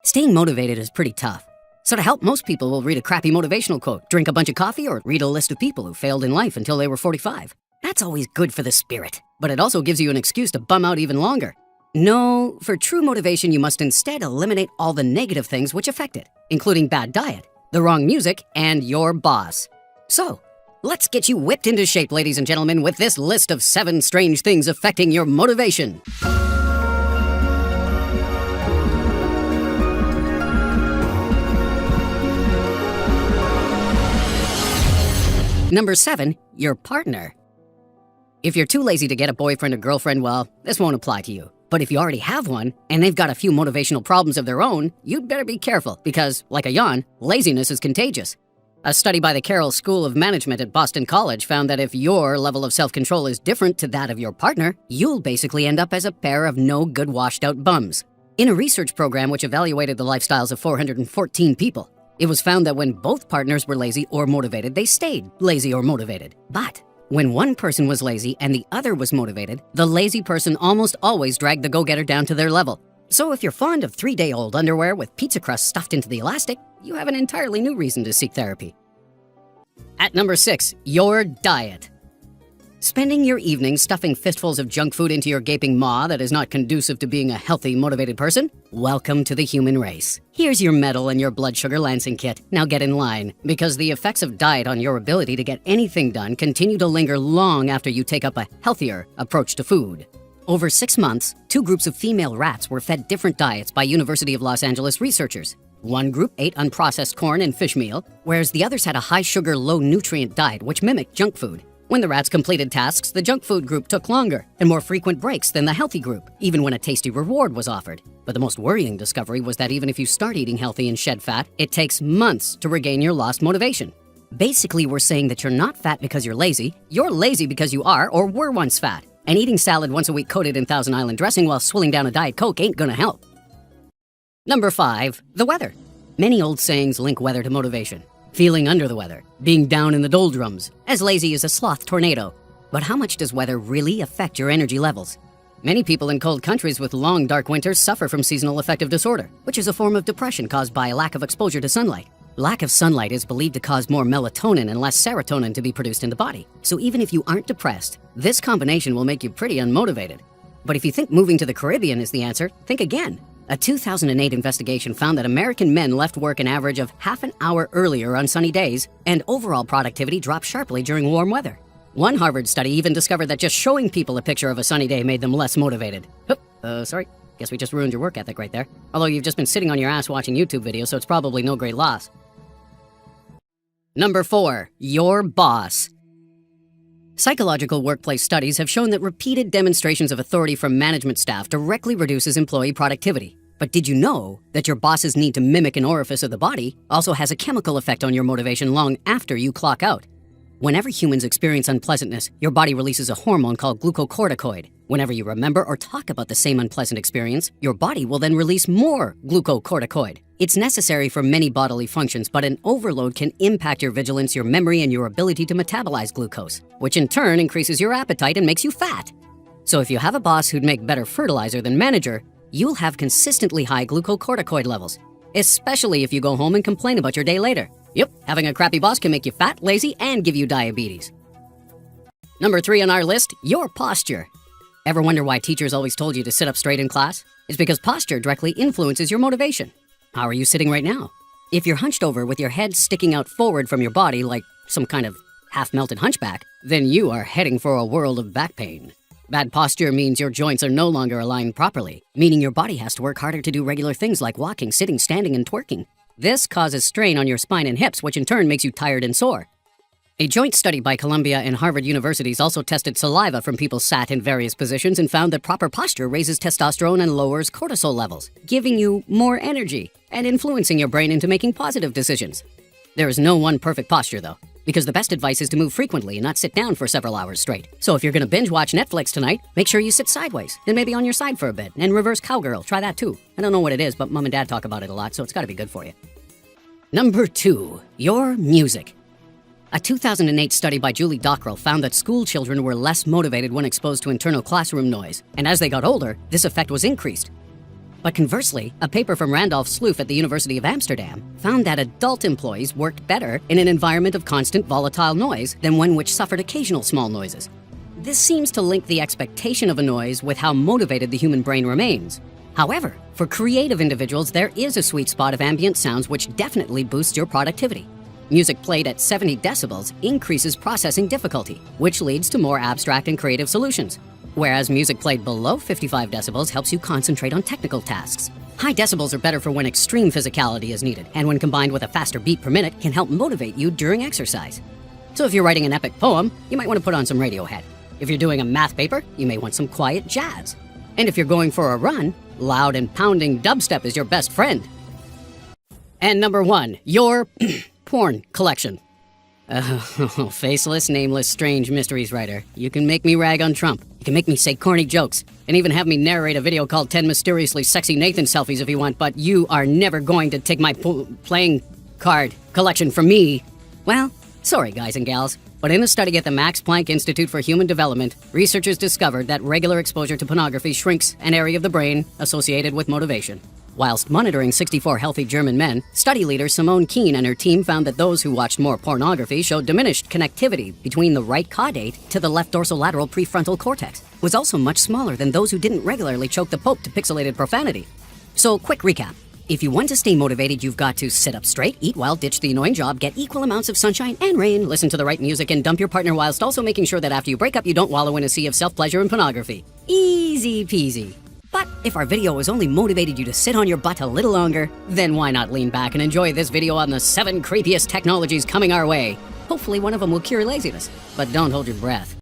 Staying motivated is pretty tough. So to help, most people will read a crappy motivational quote, drink a bunch of coffee, or read a list of people who failed in life until they were 45. That's always good for the spirit, but it also gives you an excuse to bum out even longer. No, for true motivation, you must instead eliminate all the negative things which affect it, including bad diet, the wrong music, and your boss. So, let's get you whipped into shape, ladies and gentlemen, with this list of 7 strange things affecting your motivation. Number 7, your partner. If you're too lazy to get a boyfriend or girlfriend, well, this won't apply to you. But if you already have one, and they've got a few motivational problems of their own, you'd better be careful, because, like a yawn, laziness is contagious. A study by the Carroll School of Management at Boston College found that if your level of self-control is different to that of your partner, you'll basically end up as a pair of no-good washed-out bums. In a research program which evaluated the lifestyles of 414 people, it was found that when both partners were lazy or motivated, they stayed lazy or motivated. But when one person was lazy and the other was motivated, the lazy person almost always dragged the go-getter down to their level. So if you're fond of 3-day-old underwear with pizza crust stuffed into the elastic, you have an entirely new reason to seek therapy. At number 6, your diet. Spending your evenings stuffing fistfuls of junk food into your gaping maw that is not conducive to being a healthy, motivated person? Welcome to the human race. Here's your medal and your blood sugar lancing kit. Now get in line, because the effects of diet on your ability to get anything done continue to linger long after you take up a healthier approach to food. Over 6 months, 2 groups of female rats were fed different diets by University of Los Angeles researchers. One group ate unprocessed corn and fish meal, whereas the others had a high-sugar, low-nutrient diet which mimicked junk food. When the rats completed tasks, the junk food group took longer and more frequent breaks than the healthy group, even when a tasty reward was offered. But the most worrying discovery was that even if you start eating healthy and shed fat, it takes months to regain your lost motivation. Basically, we're saying that you're not fat because you're lazy because you are or were once fat. And eating salad once a week coated in Thousand Island dressing while swilling down a Diet Coke ain't gonna help. Number 5, the weather. Many old sayings link weather to motivation. Feeling under the weather, being down in the doldrums, as lazy as a sloth tornado. But how much does weather really affect your energy levels? Many people in cold countries with long dark winters suffer from seasonal affective disorder, which is a form of depression caused by a lack of exposure to sunlight. Lack of sunlight is believed to cause more melatonin and less serotonin to be produced in the body. So even if you aren't depressed, this combination will make you pretty unmotivated. But if you think moving to the Caribbean is the answer, think again. A 2008 investigation found that American men left work an average of half an hour earlier on sunny days, and overall productivity dropped sharply during warm weather. One Harvard study even discovered that just showing people a picture of a sunny day made them less motivated. Sorry. Guess we just ruined your work ethic right there. Although you've just been sitting on your ass watching YouTube videos, so it's probably no great loss. Number 4, your boss. Psychological workplace studies have shown that repeated demonstrations of authority from management staff directly reduces employee productivity. But did you know that your boss's need to mimic an orifice of the body also has a chemical effect on your motivation long after you clock out? Whenever humans experience unpleasantness, your body releases a hormone called glucocorticoid. Whenever you remember or talk about the same unpleasant experience, your body will then release more glucocorticoid. It's necessary for many bodily functions, but an overload can impact your vigilance, your memory, and your ability to metabolize glucose, which in turn increases your appetite and makes you fat. So if you have a boss who'd make better fertilizer than manager, you'll have consistently high glucocorticoid levels, especially if you go home and complain about your day later. Yep, having a crappy boss can make you fat, lazy, and give you diabetes. Number 3 on our list, your posture. Ever wonder why teachers always told you to sit up straight in class? It's because posture directly influences your motivation. How are you sitting right now? If you're hunched over with your head sticking out forward from your body like some kind of half-melted hunchback, then you are heading for a world of back pain. Bad posture means your joints are no longer aligned properly, meaning your body has to work harder to do regular things like walking, sitting, standing, and twerking. This causes strain on your spine and hips, which in turn makes you tired and sore. A joint study by Columbia and Harvard universities also tested saliva from people sat in various positions and found that proper posture raises testosterone and lowers cortisol levels, giving you more energy and influencing your brain into making positive decisions. There is no one perfect posture, though, because the best advice is to move frequently and not sit down for several hours straight. So if you're going to binge watch Netflix tonight, make sure you sit sideways and maybe on your side for a bit, and reverse cowgirl. Try that too. I don't know what it is, but Mom and Dad talk about it a lot, so it's got to be good for you. Number 2, your music. A 2008 study by Julie Dockrell found that school children were less motivated when exposed to internal classroom noise, and as they got older, this effect was increased. But conversely, a paper from Randolph Slough at the University of Amsterdam found that adult employees worked better in an environment of constant volatile noise than one which suffered occasional small noises. This seems to link the expectation of a noise with how motivated the human brain remains. However, for creative individuals, there is a sweet spot of ambient sounds which definitely boosts your productivity. Music played at 70 decibels increases processing difficulty, which leads to more abstract and creative solutions. Whereas music played below 55 decibels helps you concentrate on technical tasks. High decibels are better for when extreme physicality is needed, and when combined with a faster beat per minute, can help motivate you during exercise. So if you're writing an epic poem, you might want to put on some Radiohead. If you're doing a math paper, you may want some quiet jazz. And if you're going for a run, loud and pounding dubstep is your best friend. And number 1, your porn collection. Faceless, nameless, strange mysteries writer. You can make me rag on Trump. You can make me say corny jokes. And even have me narrate a video called 10 Mysteriously Sexy Nathan Selfies if you want, but you are never going to take my playing card collection from me. Well, sorry guys and gals, but in a study at the Max Planck Institute for Human Development, researchers discovered that regular exposure to pornography shrinks an area of the brain associated with motivation. Whilst monitoring 64 healthy German men, study leader Simone Keen and her team found that those who watched more pornography showed diminished connectivity between the right caudate to the left dorsolateral prefrontal cortex. It was also much smaller than those who didn't regularly choke the Pope to pixelated profanity. So, quick recap. If you want to stay motivated, you've got to sit up straight, eat well, ditch the annoying job, get equal amounts of sunshine and rain, listen to the right music, and dump your partner whilst also making sure that after you break up, you don't wallow in a sea of self-pleasure and pornography. Easy peasy. But if our video has only motivated you to sit on your butt a little longer, then why not lean back and enjoy this video on the 7 creepiest technologies coming our way. Hopefully one of them will cure laziness, but don't hold your breath.